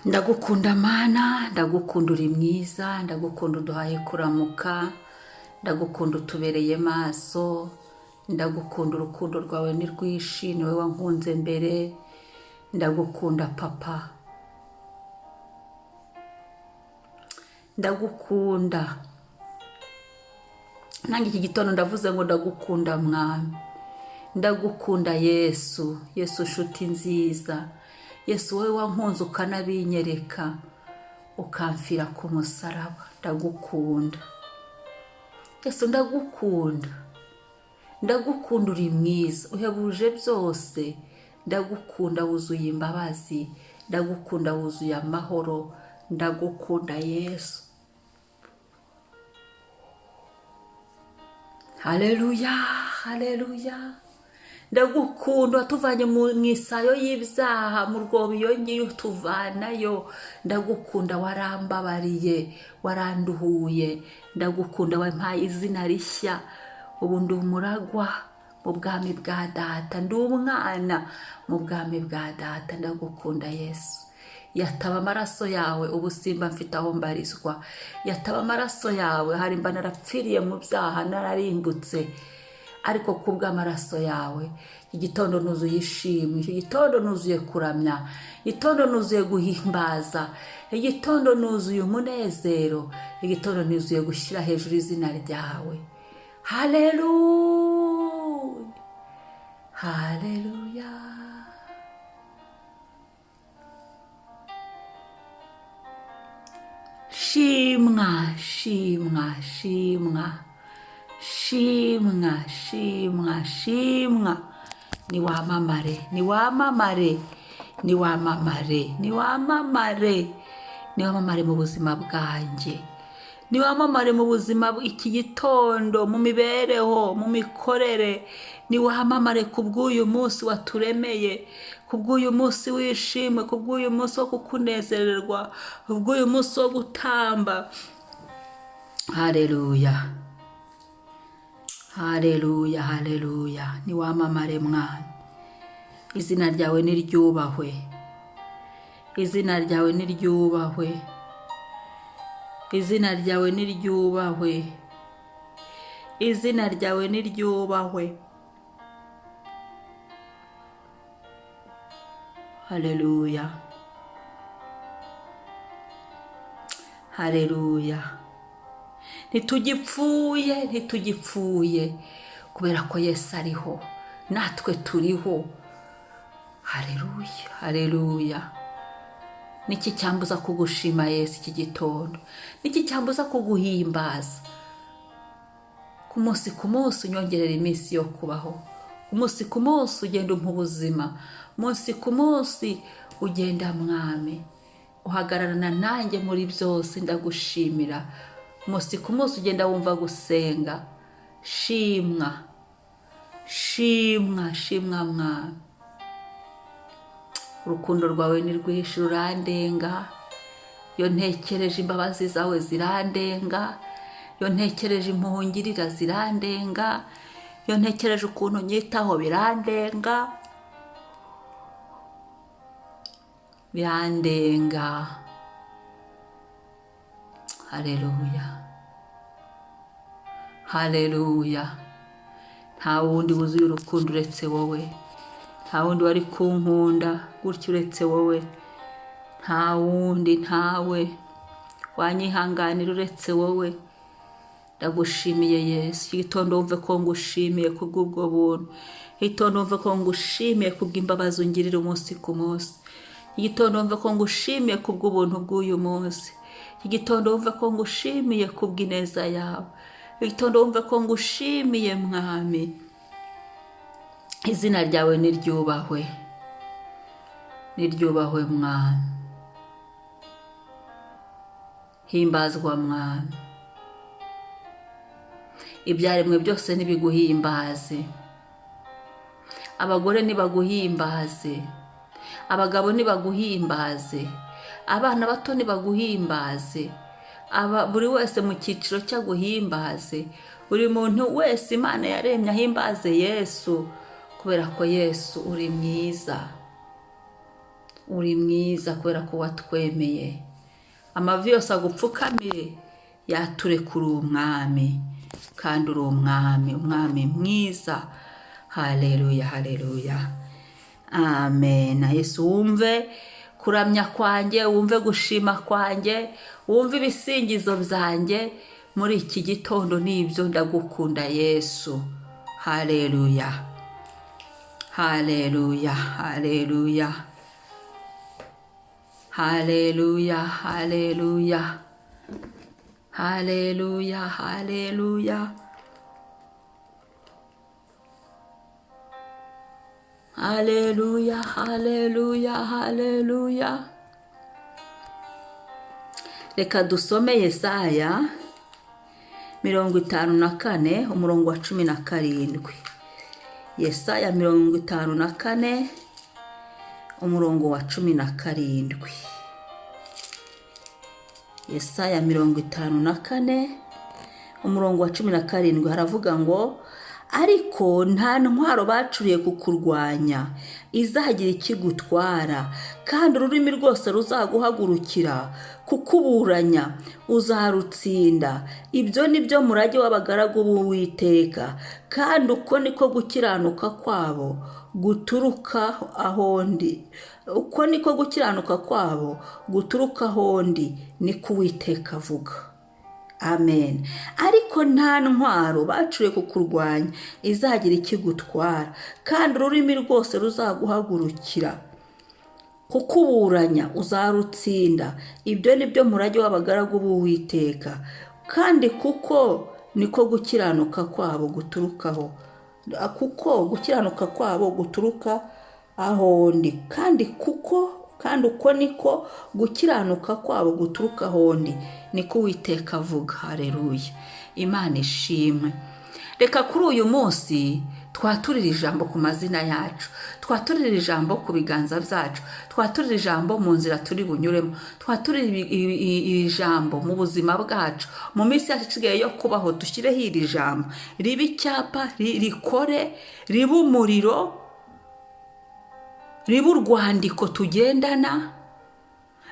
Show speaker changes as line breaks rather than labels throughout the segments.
Ndagukunda mana, ndagukunda uri mwiza, ndagukunda uduhaye kuramuka, ndagukunda utubereye maso, ndagukunda urukundo rwawe ni rwinshi, ni wowe wankunze mbere, ndagukunda papa, ndagukunda. Nange iki gitondo ndavuze ngo ndagukunda mwami, ndagukunda Yesu, Yesu nshuti nziza, Yesu wowe wankunze ukanabinyereka, ukamfira ku musaraba, ndagukunda. Yesu ndagukunda, ndagukunda uri mwiza, uhebuje byose, ndagukunda wuzuye imbabazi, ndagukunda wuzuye amahoro, ndagukunda Yesu. Haleluya, haleluya. Ndagukunda watuvanye mu isayo y'ibyaha, mu rwobo iyo ngiye utuvanayo, ndagukunda warambabariye, waranduhuye, ndagukunda wampaye izina rishya, ubu ndi umuragwa mu bwami bwa data, ndi umwana mu bwami bwa data, ndagukunda Yesu. Yataba amaraso yawe ubu simba mfite aho mbarizwa, yataba amaraso yawe hari mba narapfiriye mu byaha nararimbutse, ariko kubw'amaraso yawe igitondo nuzuye ishimwe, igitondo nuzuye kuramya, igitondo nuzuye guhimbaza, igitondo nuzuye umunezero, igitondo nuzuye gushyira hejuru izina ryawe. Haleluya, haleluya. Shimwa, shimwa, shimwa, shimwa, shimwa, shimwa. Niwamamare, niwamamare, niwamamare, niwamamare, niwamamare mu buzima bwanjye, niwamamare mu buzima iki gitondo, mu mibereho, mu mikorere, niwamamare kubw'uyu munsi waturemeye, kubw'uyu munsi wishimwe, kubw'uyu munsi wo kukunezererwa, kubw'uyu munsi wo gutamba. Haleluya, haleluya, haleluya. Niwamamare mwana, izina ryawe niryubahwe, izina ryawe niryubahwe, izina ryawe niryubahwe, izina ryawe niryubahwe. Haleluya, haleluya. Ntitugipfuye, ntitugipfuye, kubera ko Yesu ariho, natwe turiho. Haleluya, haleluya. Niki cyambuza kugushima Yesu iki gitondo? Niki cyambuza kuguhimbaza? Ku munsi unyongerera iminsi yo kubaho, ku munsi ugenda umpa ubuzima, munsi ku munsi ugenda mwami, uhagararana nanjye muri byose, ndagushimira. Munsi ku munsi ugenda wumva gusenga. Shimwa, shimwa, shimwa mwami. Urukundo rwawe ni rwinshi, rurandenga. Iyo ntekereje imbabazi zawe zirandenga, iyo ntekereje impuhungirira zirandenga, iyo ntekereje ukuntu nyitaho birandenga, birandenga. Haleluya, haleluya. Nta wundi wuzuye urukundo uretse wowe, nta wundi wari kunkunda gutyo uretse wowe, nta wundi, ntawe wanyihanganira uretse wowe. Ndagushimiye Yesu. Igitondo wumve ko ngushimiye kubw'ubwo buntu, igitondo wumve ko ngushimiye kubw'imbabazi ungirira umunsi ku munsi, igitondo wumve ko ngushimiye kubw'ubuntu bw'uyu munsi, igitondo wumve ko ngushimiye kubw'ineza yawe, igitondo wumve ko ngushimiye mwami. Izina ryawe niryubahwe, niryubahwe mwami. Himbazwa mwami. Ibyaremwe byose nibiguhimbaze, abagore nibaguhimbaze, abagabo nibaguhimbaze, abana bato nibaguhimbaze, buri wese mu cyiciro cy'aguhimbaze, buri muntu wese Imana yaremye ahimbaze Yesu, kubera ko Yesu uri mwiza. uri mwiza kubera ko watwemeye. Amavi yose agupfukamire yaturekura umwami, kandi uri umwami mwiza. Haleluya, haleluya, amen. Yesu, wumve kuramya kwanjye, wumve gushima kwanjye, wumve ibisingizo byanjye muri iki gitondo. Nibyo ndagukunda Yesu. Haleluya, haleluya, haleluya, haleluya, haleluya, haleluya, haleluya, haleluya, haleluya, haleluya. Reka dusome Yesaya 54 umurongo wa 17. Yesaya 54 umurongo wa 17. Yesaya 54 umurongo wa 17 haravuga ngo, ariko nta ntwaro bacuriye kukurwanya izagira ikigutwara, kandi ururimi rwose ruzaguhagurukira kukuburanya uzarutsinda. Ibyo ni byo murage w'abagaragu b'Uwiteka, kandi uko niko gukiranuka kwabo guturuka ahondi. Uko niko gukiranuka kwabo guturuka ahondi, niko Uwiteka avuga. Amen. Ariko nta ntwaro bacuriye kukurwanya izagira ikigutwara, kandi ururimi rwose ruzaguhagurukira kukuburanya uzarutsinda. Ibyo ni byo murage w'abagaragu b'Uwiteka, kandi kuko niko gukiranuka kwabo guturukaho, kuko gukiranuka kwabo guturuka ahondi, kandi uko niko gukiranuka kwabo guturuka ahondi, niko Uwiteka avuga. Haleluya, Imana ishimwe. Reka kuri uyu munsi twaturira ijambo ku mazina yacu, twaturira ijambo ku biganza byacu, twaturira ijambo mu nzira turi bunyuremo, twaturira iri jambo mu buzima bwacu. Mu minsi yacu isigaye yo kubaho, dushyireho iri jambo, ribe icyapa, rikore, ribe umuriro, ribe urwandiko tugendana,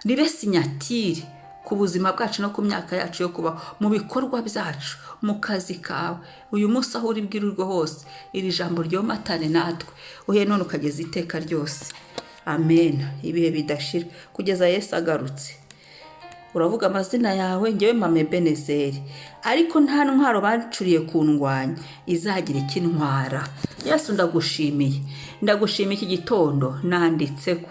ribe sinyatire ku buzima bwacu no ku myaka yacu yo kubaho, mu bikorwa byacu, mu kazi kawe. Uyu munsi aho uri bwirirwe hose, iri jambo ryomatane natwe uhe none ukageza iteka ryose. Amen. Ibihe bidashira kugeza Yesu agarutse. Uravuga amazina yawe, ngewe Mama Ebenezeri, ariko nta ntwaro bacuriye kundwanya izagira ikintwara. Yesu, ndagushimiye iki gitondo nanditseko,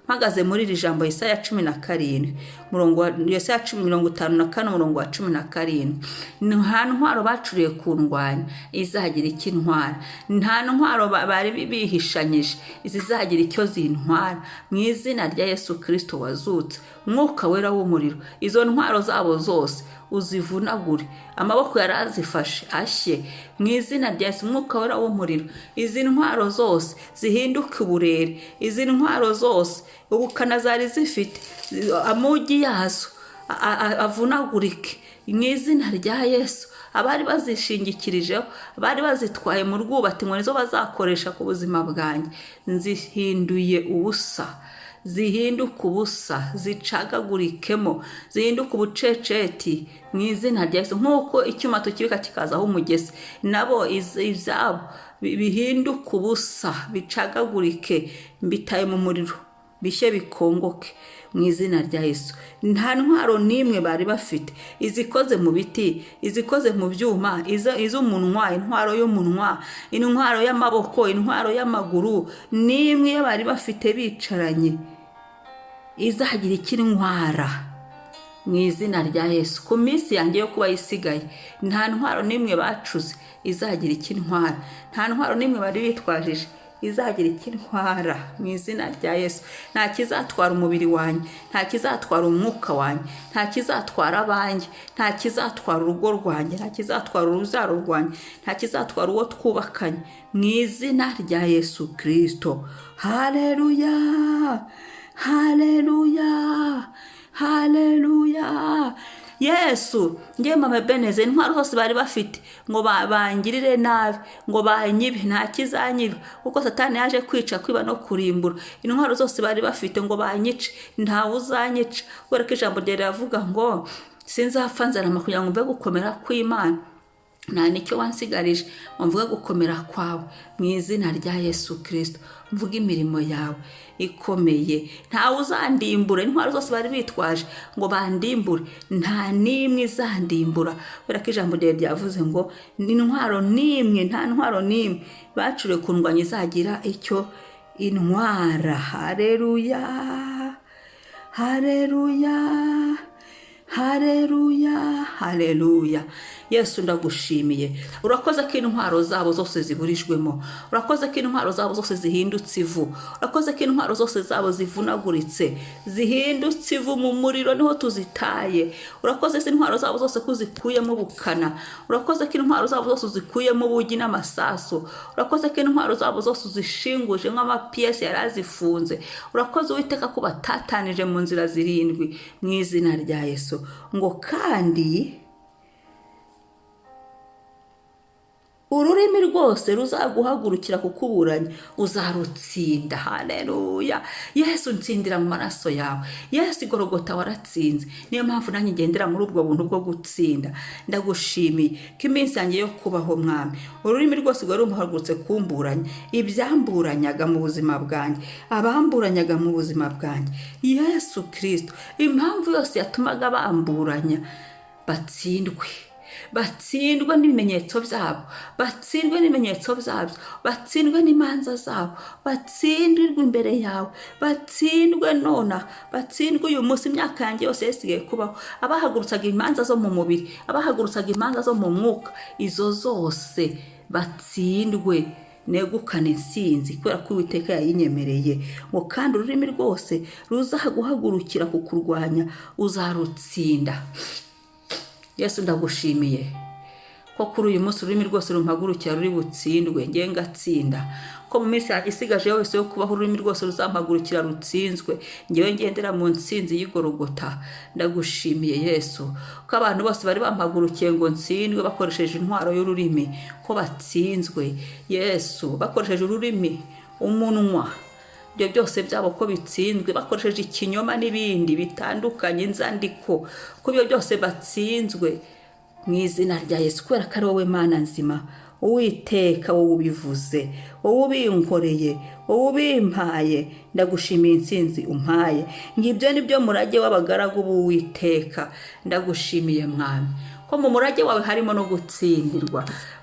mpagaze muri iri jambo Yesaya 17 murongo wa Yesaya 54 murongo wa 17. Nta ntwaro bacuriye kundwanya izagira ikintwara, nta ntwaro bari bihishanyije izizagira icyo zintwara. Mu izina rya Yesu Kristo wazutse, Mwuka Wera w'umuriro, izo ntwaro zabo zose uzivunagure, amaboko yarazifashe ashye. Mu izina rya Yesu, Mwuka Wera w'umuriro, izi ntwaro zose zihinduke uburere, izi ntwaro zose ubukana zari zifite amugi yazo avunagurike mu izina rya Yesu. Abari bazishingikirijeho, abari bazitwaye mu rwubati ngo nizo bazakoresha ku buzima bwanjye, nzihinduye ubusa, zihinduka ubusa, zicagagurikemo, zihinduka ubuceceti mu izina rya Yesu. Nk'uko icyuma tukibika kikazaho umugezi, nabo ibyabo bihinduka ubusa, bicagagurike, mbitaye mu muriro, bishye bikongoke mu izina rya Yesu. Nta ntwaro nimwe bari bafite, izikoze mu biti, izikoze mu byuma, iz'umunwa, intwaro y'umunwa, intwaro y'amaboko, intwaro y'amaguru, nimwe iyo bari bafite bicaranye izagira ikintwara mu izina rya Yesu. Ku minsi yanjye yo kuba isigaye, nta ntwaro nimwe bacuze izagira ikintwara, nta ntwaro nimwe bari bitwajije izagira ikintwara mu izina rya Yesu. Nta kizatwara umubiri wanjye, nta kizatwara umwuka wanjye, nta kizatwara abanjye, nta kizatwara urugo rwanjye, nta kizatwara urubyaro rwanjye, nta kizatwara uwo twubakanye mu izina rya Yesu Kristo. Haleluya, haleluya, haleluya, Yesu ngiye mama Beneze intwaro zose bari bafite ngo bangirire nabi, ngo banyibe, nta kizanyiba kuko Satani yaje kwica, kwiba no kurimbura. Intwaro zose bari bafite ngo banyice, ntawe uzanyica, kubera ko ijambo rye riravuga ngo sinzapfa nzarama kugira ngo mve gukomera kw'Imana. Nta nicyo wansigarije, mvuga gukomera kwawe mu izina rya Yesu Kristo. Mvuga imirimo yawe ikomeye, ntawe uzandimbura. Intwaro zose bari bitwaje ngo bandimbure, nta nimwe izandimbura, kubera ko ijambo rye ryavuze ngo intwaro nimwe, nta ntwaro nimwe bacure kundwanya izagira icyo intwara. Haleluya, haleluya, haleluya, haleluya. Yesu ndagushimiye, urakoze ko intwaro zabo zose ziburijwemo, urakoze ko intwaro zabo zose zihindutse ivu, urakoze ko intwaro zose zabo zivunaguritse, zihindutse ivu mu muriro niho tuzitaye. Urakoze ko intwaro zabo zose kuzikuyemo ubukana, urakoze ko intwaro zabo zose uzikuyemo ubugi n'amasasu, urakoze ko intwaro zabo zose uzishinguje nk'amapiyesi yari azifunze. Urakoze Uwiteka ko batatanije mu nzira zirindwi mu izina rya Yesu. Ngo kandi ururimi rwose ruzaguhagurukira kukuburanya uzarutsinda. Haleluya. Yesu ntsindira mu maraso yawe. Yesu Igorogota waratsinze, niyo mpamvu nanjye ngendera muri ubwo buntu bwo gutsinda. Ndagushimiye ko iminsi yanjye yo kubaho Mwami, ururimi rwose rwari rumuhagurutse kumburanya ibyamburanyaga mu buzima bwanjye, abamburanyaga mu buzima bwanjye. Yesu Kristo, impamvu yose yatumaga bamburanya batsindwe, batsindwe n'ibimenyetso byabo, batsindwe n'ibimenyetso byabo, batsindwe n'imanza zabo, batsindirwe imbere yawe, batsindwe nona, batsindwe uyu munsi. Imyaka yanjye yose yasigaye kubaho, abahagurutsaga imanza zo mu mubiri, abahagurutsaga imanza zo mu mwuka, izo zose batsindwe, negukane insinzi kubera ko Uwiteka yayinyemereye. Ngo kandi ururimi rwose ruzaguhagurukira kukurwanya uzarutsinda. Yesu ndagushimiye ko kuri uyu munsi ururimi rwose rumpagurukira ruri butsindwe, ngiye ngatsinda. Ko mu minsi isigaje yose yo kubaho ururimi rwose ruzampagurukira rutsinzwe, ngiye ngendera mu nsinzi y'Igorogota. Ndagushimiye Yesu ko abantu bose bari bampagurukiye ngo ntsindwe bakoresheje intwaro y'ururimi, ko batsinzwe. Yesu bakoresheje ururimi, umunwa, ibyo byose byabo ko bitsinzwe, bakoresheje ikinyoma n'ibindi bitandukanye, inzandiko, ko ibyo byose batsinzwe mu izina rya Yesu. Kubera ko ari wowe Mana nzima, Uwiteka, wowe ubivuze, wowe ubinkoreye, wowe ubimpaye. Ndagushimiye insinzi umpaye. Ngibyo nibyo murage w'abagaragu b'Uwiteka. Ndagushimiye Mwami ko mu murage wawe harimo no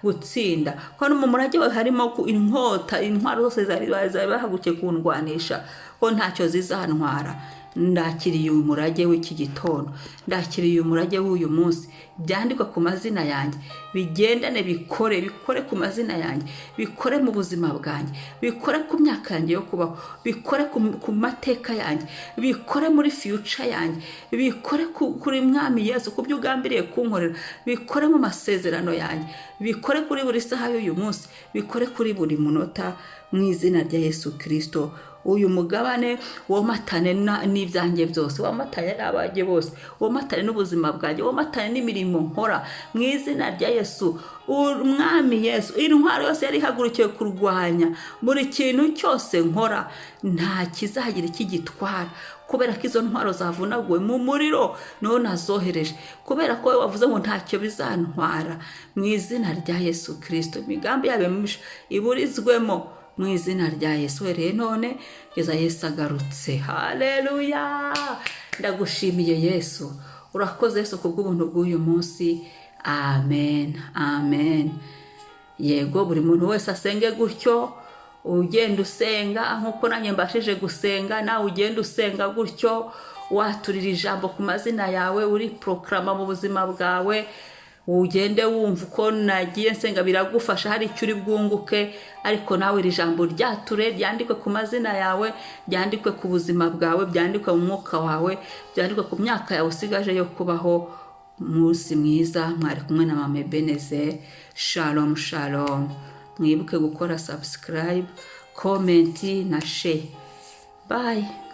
gutsinda, ko no mu murage wawe harimo inkota, intwaro zose zari bahagukiye kundwanisha, ko ntacyo zizantwara. Ndakiriye uyu murage w'iki gitondo, ndakiriye uyu murage w'uyu munsi. Byandikwa ku mazina yanjye, bigendane, bikore ku mazina yanjye, bikore mu buzima bwanjye, bikore ku myaka yanjye yo kubaho, bikore ku mateka yanjye, bikore muri future yanjye, bikore kuri Mwami Yesu ku byo ugambiriye kunkorera, bikore mu masezerano yanjye, bikore kuri buri saha y'uyu munsi, bikore kuri buri munota mu izina rya Yesu Kristo. Uyu mugabane womatane n'ibyanjye byose, womatane n'abanjye bose, womatane n'ubuzima bwanjye, womatane n'imirimo nkora mu izina rya Yesu. Umwami Yesu, intwaro yose yari ihagurukiye kurwanya buri kintu cyose nkora, nta kizagira ikigitwara, kubera ko izo ntwaro zavunaguwe mu muriro niho nazohereje, kubera ko wowe wavuze ngo ntacyo bizantwara mu izina rya Yesu Kristo. Imigambi yawe iburizwemo mu izina rya Yesu. Rero none kugeza Yesu agarutse. Haleluya. Ndagushimiye Yesu, urakoze Yesu kubw'ubuntu bw'uyu munsi. Amen, amen. Yego, buri muntu wese asenge gutyo, ugenda usenga nkuko nanjye mbashije gusenga, nawe ugenda usenga gutyo, waturira ijambo ku mazina yawe, uri proclama mu buzima bwawe. Ugende wumva uko nagiye nsenga biragufasha, hari icyo uri bwunguke. Ariko nawe iri jambo ryature, ryandikwe ku mazina yawe, ryandikwe ku buzima bwawe, byandikwe mu mwuka wawe, byandikwe ku myaka yawe usigaje yo kubaho. Umunsi mwiza. Mwari kumwe na Mama Beneze. Shalom, shalom. Mwibuke gukora subscribe, comment na share. Bye.